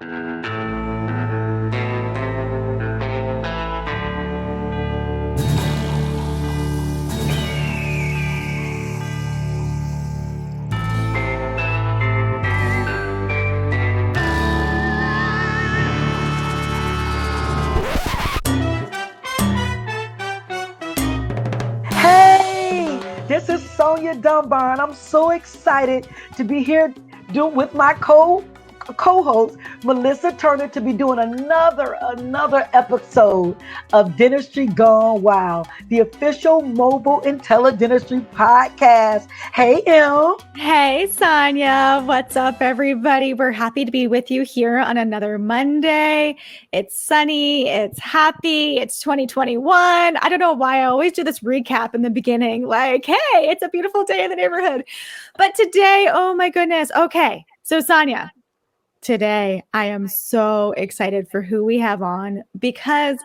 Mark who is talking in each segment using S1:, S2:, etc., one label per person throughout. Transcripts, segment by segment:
S1: Hey, this is Sonya Dunbar, and I'm so excited to be here with my co-host Melissa Turner to be doing another episode of Dentistry Gone Wild, the official mobile IntelliDentistry podcast. Hey, Em.
S2: Hey, Sonya. What's up, everybody? We're happy to be with you here on another Monday. It's sunny. It's happy. It's 2021. I don't know why I always do this recap in the beginning. Like, hey, it's a beautiful day in the neighborhood. But today, oh my goodness. Okay. So, Sonya, today I am so excited for who we have on because,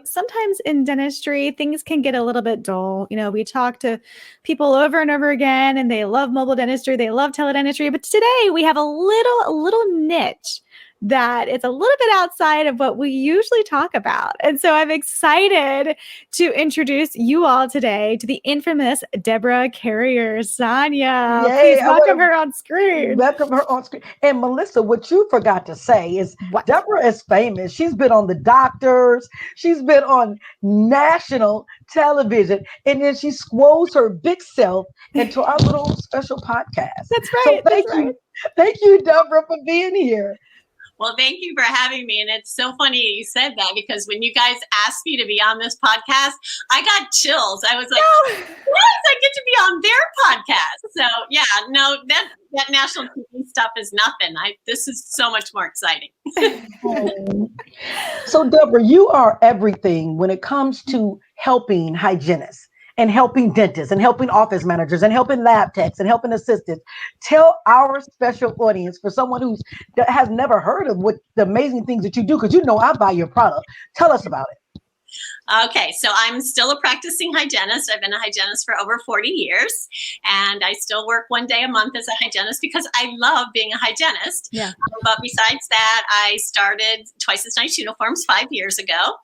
S2: sometimes in dentistry, things can get a little bit dull. We talk to people over and over again and they love mobile dentistry. They love teledentistry. But today we have a little niche that is a little bit outside of what we usually talk about. And so I'm excited to introduce you all today to the infamous Debora Carrier. Sonya,
S1: Yay,
S2: please welcome her on screen.
S1: Welcome her on screen. And Melissa, what you forgot to say is
S2: What?
S1: Deborah is famous. She's been on The Doctors. She's been on national television. And then she squoze her big self into our little special podcast.
S2: That's
S1: So
S2: right.
S1: thank you. Thank you, Deborah, for being here.
S3: Well, thank you for having me. And it's so funny you said that because when you guys asked me to be on this podcast, I got chills. I was like, yes, I get to be on their podcast. So yeah, no, that national TV stuff is nothing. This is so much more exciting.
S1: So Deborah, you are everything when it comes to helping hygienists and helping dentists and helping office managers and helping lab techs and helping assistants. Tell our special audience, for someone that has never heard of what the amazing things that you do, because I buy your product. Tell us about it.
S3: Okay, so I'm still a practicing hygienist. I've been a hygienist for over 40 years, and I still work one day a month as a hygienist because I love being a hygienist.
S2: Yeah.
S3: But besides that, I started Twice as Nice Uniforms 5 years ago,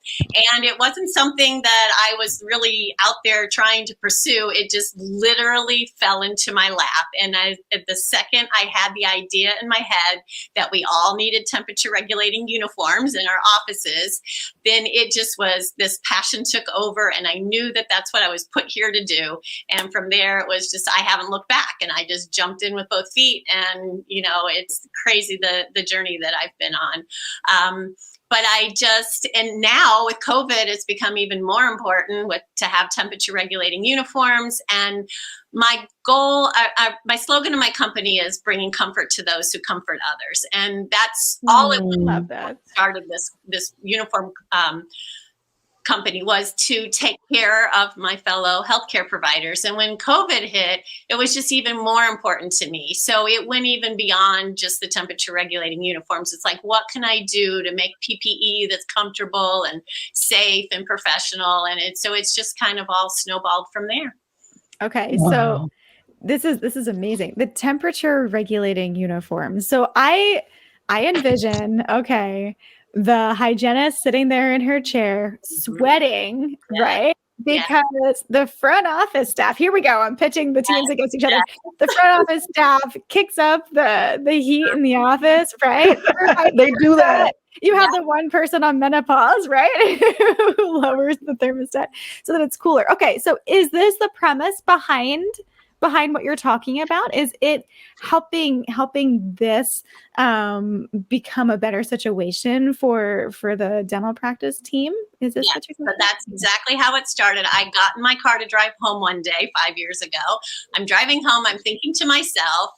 S3: and it wasn't something that I was really out there trying to pursue. It just literally fell into my lap, and the second I had the idea in my head that we all needed temperature regulating uniforms in our offices, then it just was this passion took over, and I knew that that's what I was put here to do. And from there, it was just, I haven't looked back, and I just jumped in with both feet. And, it's crazy, the journey that I've been on. But and now with COVID, it's become even more important to have temperature regulating uniforms. And my goal, my slogan of my company is bringing comfort to those who comfort others. And that's all it was.
S2: Love that.
S3: Started this uniform company was to take care of my fellow healthcare providers. And when COVID hit, it was just even more important to me. So it went even beyond just the temperature regulating uniforms. It's like, what can I do to make PPE that's comfortable and safe and professional? And it's just kind of all snowballed from there.
S2: Okay. Wow. So this is amazing. The temperature regulating uniforms. So I envision, the hygienist sitting there in her chair, sweating, right? Because the front office staff, here we go, I'm pitching the teams against each other. The front office staff kicks up the heat in the office, right?
S1: They do that.
S2: You have the one person on menopause, right? Who lowers the thermostat so that it's cooler. Okay, so is this the premise behind what you're talking about? Is it helping this become a better situation for the dental practice team? Is this what you're saying?
S3: So that's exactly how it started. I got in my car to drive home one day 5 years ago. I'm driving home. I'm thinking to myself,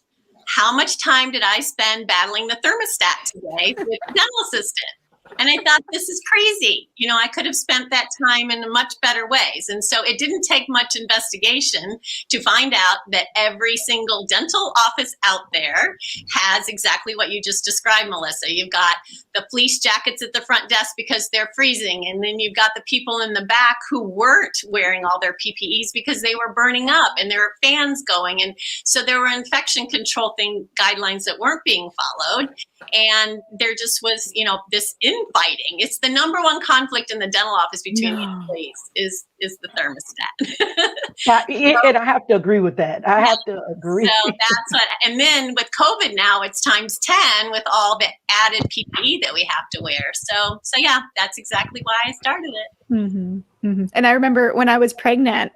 S3: how much time did I spend battling the thermostat today with the dental assistant? And I thought, this is crazy. I could have spent that time in much better ways. And so it didn't take much investigation to find out that every single dental office out there has exactly what you just described, Melissa. You've got the fleece jackets at the front desk because they're freezing. And then you've got the people in the back who weren't wearing all their PPEs because they were burning up and there were fans going. And so there were infection control guidelines that weren't being followed. And there just was, this infighting. It's the number one conflict in the dental office between employees is the thermostat.
S1: And I have to agree with that. I have to agree.
S3: So that's what, and then with COVID now, it's times 10 with all the added PPE that we have to wear. So yeah, that's exactly why I started it.
S2: Mm-hmm. Mm-hmm. And I remember when I was pregnant,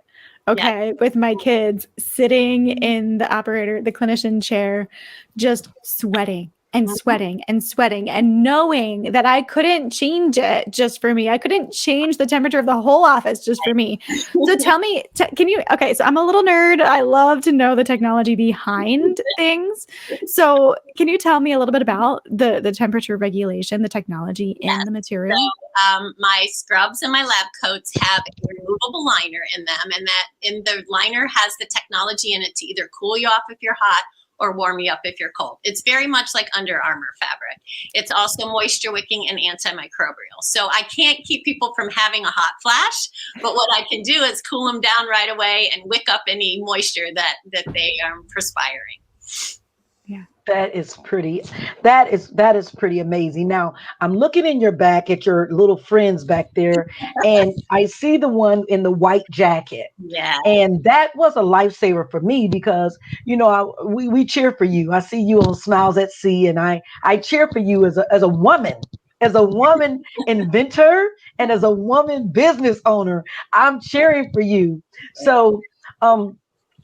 S2: with my kids sitting in the clinician chair, just sweating and sweating and sweating and knowing that I couldn't change it just for me. I couldn't change the temperature of the whole office just for me. So tell me, so I'm a little nerd. I love to know the technology behind things. So can you tell me a little bit about the temperature regulation, the technology in the material?
S3: So, my scrubs and my lab coats have a removable liner in them, and the liner has the technology in it to either cool you off if you're hot or warm you up if you're cold. It's very much like Under Armour fabric. It's also moisture wicking and antimicrobial. So I can't keep people from having a hot flash, but what I can do is cool them down right away and wick up any moisture that they are perspiring.
S1: That is pretty amazing. Now I'm looking in your back at your little friends back there, and I see the one in the white jacket.
S3: Yeah.
S1: And that was a lifesaver for me because, we cheer for you. I see you on Smiles at Sea, and I cheer for you as a woman. As a woman inventor and as a woman business owner, I'm cheering for you. So,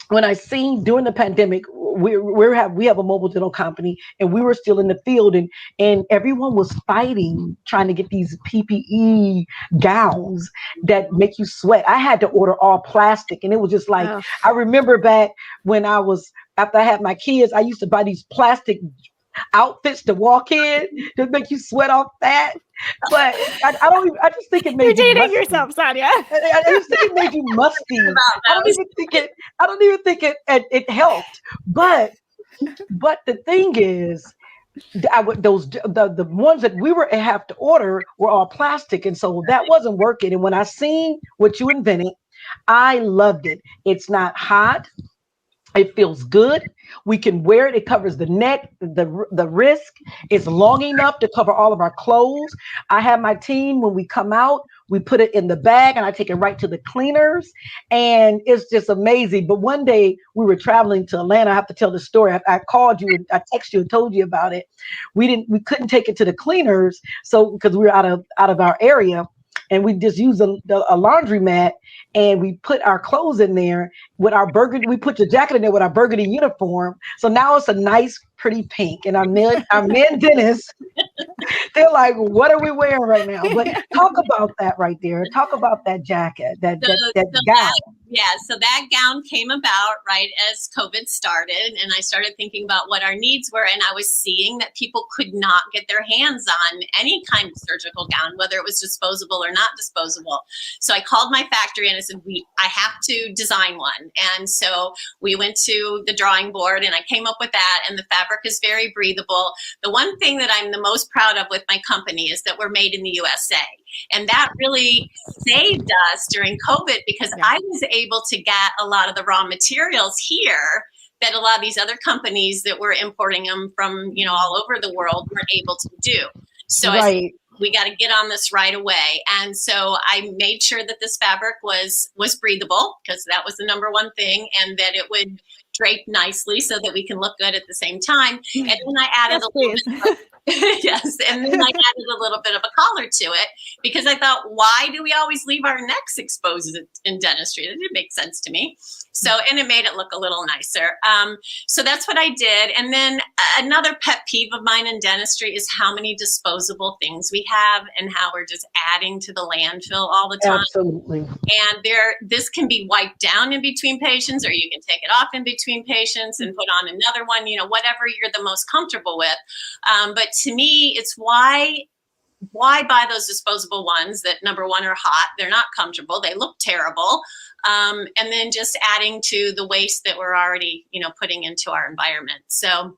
S1: when I seen during the pandemic, we have a mobile dental company, and we were still in the field, and everyone was fighting trying to get these PPE gowns that make you sweat. I had to order all plastic, and it was just like, I remember back when after I had my kids, I used to buy these plastic outfits to walk in to make you sweat off that. But I just think it made
S2: You're dating
S1: musty.
S2: yourself, Sonya.
S1: I just think it made you musty. I don't even think it helped. But the thing is, the ones that we were have to order were all plastic, and so that wasn't working. And when I seen what you invented, I loved it. It's not hot. It feels good. We can wear it. It covers the neck, the wrist. It's long enough to cover all of our clothes. I have my team, when we come out, we put it in the bag and I take it right to the cleaners. And it's just amazing. But one day we were traveling to Atlanta. I have to tell the story. I called you and I texted you and told you about it. We couldn't take it to the cleaners. So because we were out of our area. And we just used a laundromat, and we put our clothes in there with our burgundy. We put the jacket in there with our burgundy uniform. So now it's a nice, pretty pink. And our men dentists, they're like, "What are we wearing right now?" But talk about that right there. Talk about that jacket, that gown.
S3: So that gown came about right as COVID started, and I started thinking about what our needs were, and I was seeing that people could not get their hands on any kind of surgical gown, whether it was disposable or not disposable. So I called my factory and I said, I have to design one. And so we went to the drawing board and I came up with that, and the fabric is very breathable. The one thing that I'm the most proud of with my company is that we're made in the USA. And that really saved us during COVID because I was able to get a lot of the raw materials here that a lot of these other companies that were importing them from, all over the world weren't able to do. So I said, we got to get on this right away. And so I made sure that this fabric was breathable, because that was the number one thing, and that it would drape nicely so that we can look good at the same time. And then I added a little bit of, yes, and then I added a little bit of a collar to it, because I thought, why do we always leave our necks exposed in dentistry? That didn't make sense to me. So, and it made it look a little nicer. So that's what I did. And then another pet peeve of mine in dentistry is how many disposable things we have and how we're just adding to the landfill all the time.
S1: Absolutely.
S3: And this can be wiped down in between patients, or you can take it off in between patients and put on another one, whatever you're the most comfortable with. But to me, it's why why buy those disposable ones that, number one, are hot? They're not comfortable. They look terrible. And then just adding to the waste that we're already, putting into our environment. So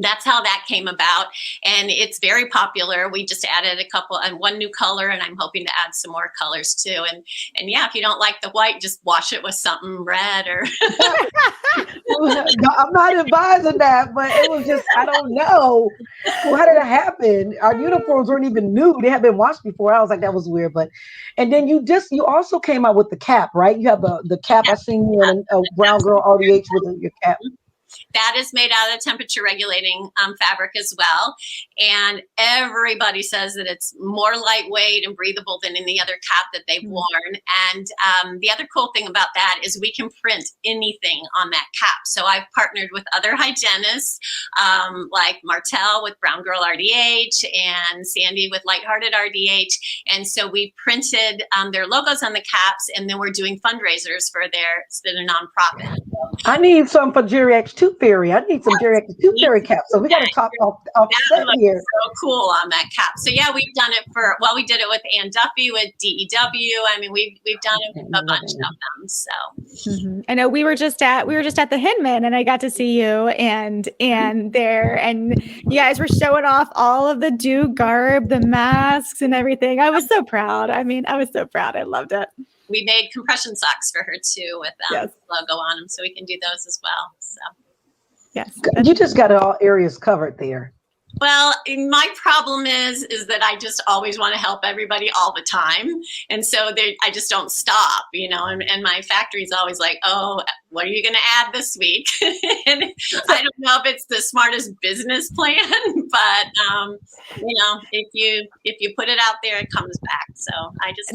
S3: that's how that came about. And it's very popular. We just added a couple and one new color, and I'm hoping to add some more colors too. And yeah, if you don't like the white, just wash it with something red or.
S1: No, I'm not advising that, but it was just, I don't know. Well, how did it happen? Our uniforms weren't even new. They had been washed before. I was like, that was weird. But, and then you also came out with the cap, right? You have the cap. I seen you in a brown girl RDH with your cap.
S3: That is made out of temperature regulating fabric as well. And everybody says that it's more lightweight and breathable than any other cap that they've worn. And the other cool thing about that is we can print anything on that cap. So I've partnered with other hygienists like Martell with Brown Girl RDH and Sandy with Lighthearted RDH. And so we printed their logos on the caps, and then we're doing fundraisers for their nonprofit.
S1: I need some for Geriatric Tooth Fairy. I need some Geriatric Tooth Fairy caps. So we got to talk off set here.
S3: So cool on that cap. So yeah, we've done it we did it with Ann Duffy with DEW. I mean, we've done it with a bunch of them. So
S2: I know we were just at the Hinman, and I got to see you and there, and you guys were showing off all of the do garb, the masks, and everything. I was so proud. I loved it.
S3: We made compression socks for her too with logo on them, so we can do those as well. So
S2: yes,
S1: you just got all areas covered there.
S3: Well, my problem is that I just always want to help everybody all the time. And so I just don't stop, and my factory's always like, oh, what are you going to add this week? And I don't know if it's the smartest business plan, but, if you put it out there, it comes back. So I just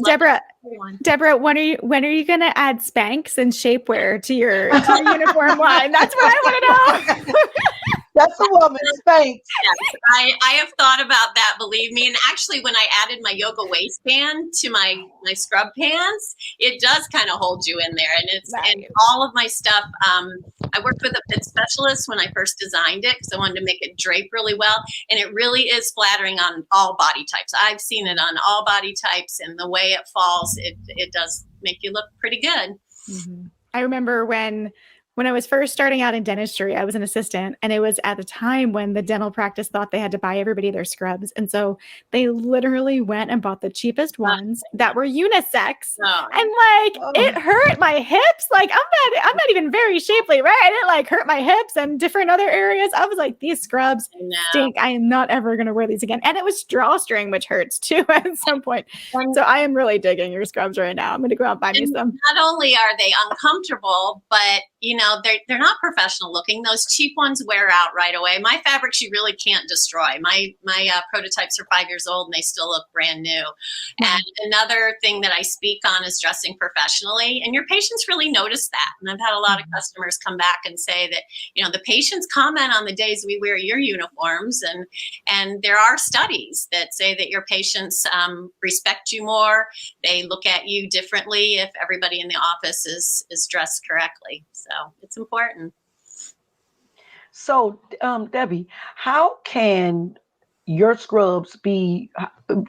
S2: Debora, when are you going to add Spanx and shapewear to your uniform line? That's what I want to know.
S1: That's a woman, Spanx.
S3: Yes, I have thought about that, believe me. And actually, when I added my yoga waistband to my scrub pants, it does kind of hold you in there. And and all of my stuff, I worked with a fit specialist when I first designed it because I wanted to make it drape really well. And it really is flattering on all body types. I've seen it on all body types, and the way it falls, it does make you look pretty good.
S2: Mm-hmm. I remember when I was first starting out in dentistry, I was an assistant, and it was at the time when the dental practice thought they had to buy everybody their scrubs. And so they literally went and bought the cheapest ones that were unisex. And it hurt my hips. Like, I'm not even very shapely, right? And it hurt my hips and different other areas. I was like, these scrubs stink. I am not ever going to wear these again. And it was drawstring, which hurts too at some point. So I am really digging your scrubs right now. I'm going to go out and buy me some.
S3: Not only are they uncomfortable, but they're not professional looking. Those cheap ones wear out right away. My fabrics you really can't destroy. My prototypes are 5 years old and they still look brand new. Mm-hmm. And another thing that I speak on is dressing professionally. And your patients really notice that. And I've had a lot of customers come back and say that, the patients comment on the days we wear your uniforms. And there are studies that say that your patients respect you more. They look at you differently if everybody in the office is dressed correctly. So it's important.
S1: So, Debbie, how can your scrubs be,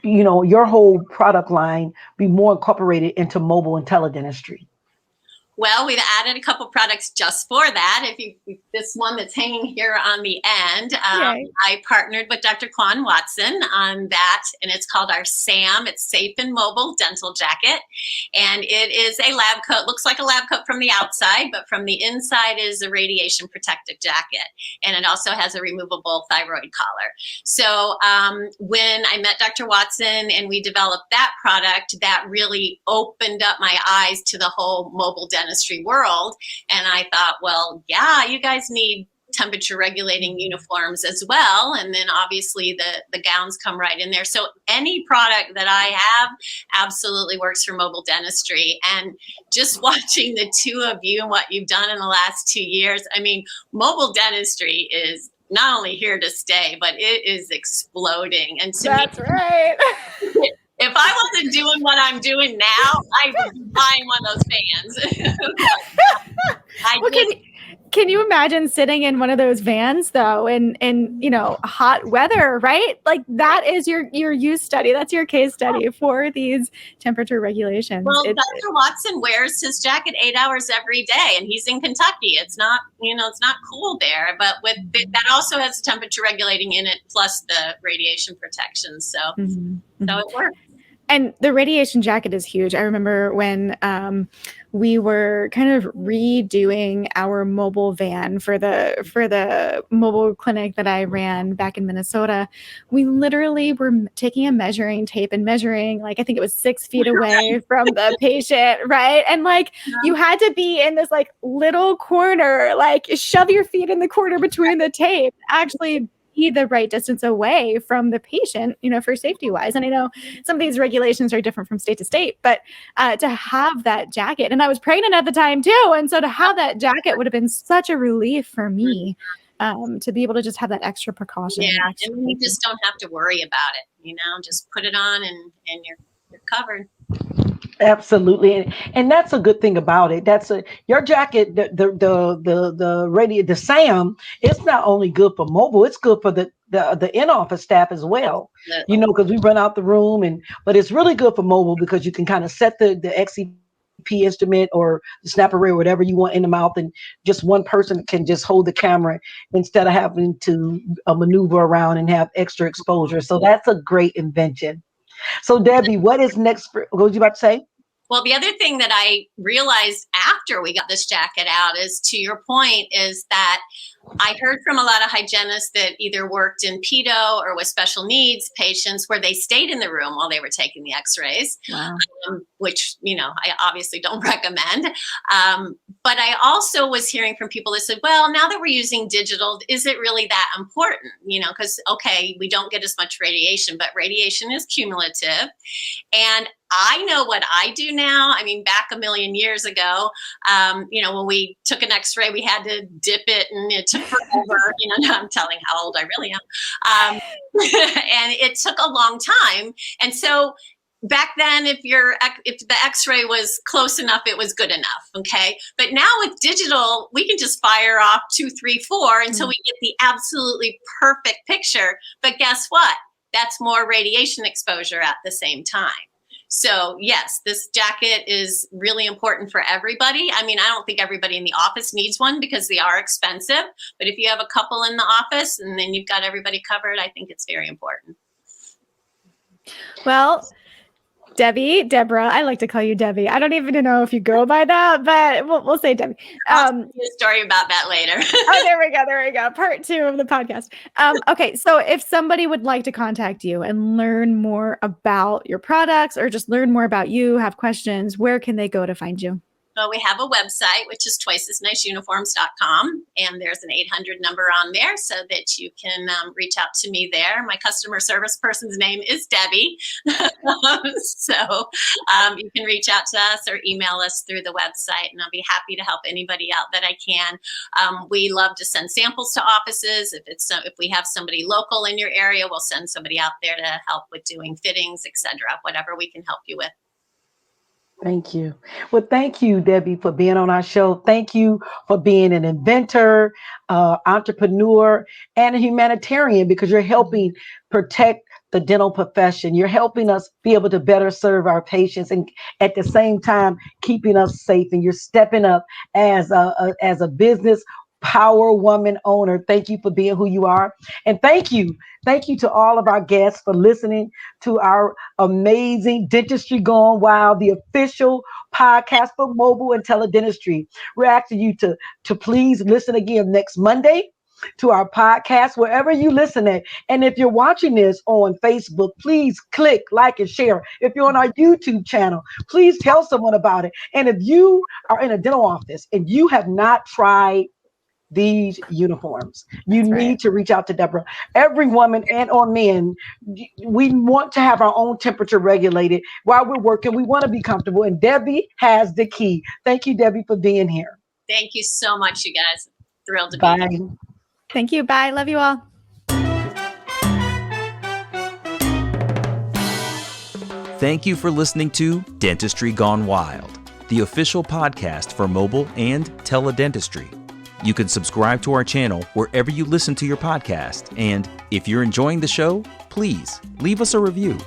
S1: your whole product line be more incorporated into mobile and teledentistry?
S3: Well, we've added a couple products just for that. This one that's hanging here on the end, I partnered with Dr. Quan Watson on that, and it's called our SAM. It's Safe and Mobile Dental Jacket, and it is a lab coat. Looks like a lab coat from the outside, but from the inside is a radiation protective jacket, and it also has a removable thyroid collar. So when I met Dr. Watson and we developed that product, that really opened up my eyes to the whole mobile dentistry world. And I thought, well, yeah, you guys need temperature regulating uniforms as well. And then obviously the gowns come right in there. So any product that I have absolutely works for mobile dentistry. And just watching the two of you and what you've done in the last 2 years, I mean, mobile dentistry is not only here to stay, but it is exploding. And to
S2: That's right.
S3: If I wasn't doing what I'm doing now, I would be buying one of those fans.
S2: Can you imagine sitting in one of those vans though, in hot weather, right? Like that is your use study. That's your case study for these temperature regulations.
S3: Well, Dr. Watson wears his jacket 8 hours every day, and he's in Kentucky. It's not, it's not cool there, but that also has temperature regulating in it, plus the radiation protection. So, so it works.
S2: And the radiation jacket is huge. I remember when we were kind of redoing our mobile van for the mobile clinic that I ran back in Minnesota. We literally were taking a measuring tape and measuring, like, I think it was 6 feet away from the patient, right? And like, you had to be in this like little corner, like shove your feet in the corner between the tape, actually be the right distance away from the patient, for safety wise. And I know some of these regulations are different from state to state, but to have that jacket, and I was pregnant at the time too. And so to have that jacket would have been such a relief for me, to be able to just have that extra precaution.
S3: Yeah. And you just don't have to worry about it, just put it on and you're covered.
S1: Absolutely, and that's a good thing about it. Your jacket, the SAM. It's not only good for mobile; it's good for the in-office staff as well. Because we run out the room, but it's really good for mobile because you can kind of set the XCP instrument or the snap array or whatever you want in the mouth, and just one person can just hold the camera instead of having to maneuver around and have extra exposure. So that's a great invention. So Debbie, what is next? What was you about to say?
S3: Well, the other thing that I realized after we got this jacket out is, to your point, is that I heard from a lot of hygienists that either worked in pedo or with special needs patients where they stayed in the room while they were taking the x-rays, which, I obviously don't recommend. But I also was hearing from people that said, well, now that we're using digital, is it really that important? Because, okay, we don't get as much radiation, but radiation is cumulative. And I know what I do now. I mean, back a million years ago, when we took an x-ray, we had to dip it and it took forever. Now I'm telling how old I really am. And it took a long time. And so back then, if the x-ray was close enough, it was good enough. Okay. But now with digital, we can just fire off 2, 3, 4 until we get the absolutely perfect picture. But guess what? That's more radiation exposure at the same time. So yes, this jacket is really important for everybody. I mean, I don't think everybody in the office needs one because they are expensive, but if you have a couple in the office and then you've got everybody covered, I think it's very important.
S2: Well, Debora, I like to call you Debbie. I don't even know if you go by that, but we'll say Debbie.
S3: I'll tell you a story about that later.
S2: Oh, there we go. Part 2 of the podcast. Okay, so if somebody would like to contact you and learn more about your products or just learn more about you, have questions, where can they go to find you?
S3: Well, we have a website, which is twiceasniceuniforms.com, and there's an 800 number on there so that you can reach out to me there. My customer service person's name is Debbie. So you can reach out to us or email us through the website, and I'll be happy to help anybody out that I can. We love to send samples to offices. If we have somebody local in your area, we'll send somebody out there to help with doing fittings, etc., whatever we can help you with.
S1: Thank you. Well, thank you, Debbie, for being on our show. Thank you for being an inventor, entrepreneur, and a humanitarian, because you're helping protect the dental profession. You're helping us be able to better serve our patients, and at the same time, keeping us safe. And you're stepping up as a business power woman owner. Thank you for being who you are. And thank you to all of our guests for listening to our amazing Dentistry Gone Wild, the official podcast for mobile and teledentistry. We're asking you to please listen again next Monday to our podcast, wherever you listen at. And if you're watching this on Facebook, please click like and share. If you're on our YouTube channel, please tell someone about it. And if you are in a dental office and you have not tried these uniforms, you need to reach out to Debora. Every woman and or men, we want to have our own temperature regulated while we're working. We want to be comfortable, and Debbie has the key. Thank you, Debbie, for being here.
S3: Thank you so much, you guys. Thrilled to be here.
S2: Thank you. Bye. Love you all.
S4: Thank you for listening to Dentistry Gone Wild, the official podcast for mobile and teledentistry. You can subscribe to our channel wherever you listen to your podcast. And if you're enjoying the show, please leave us a review.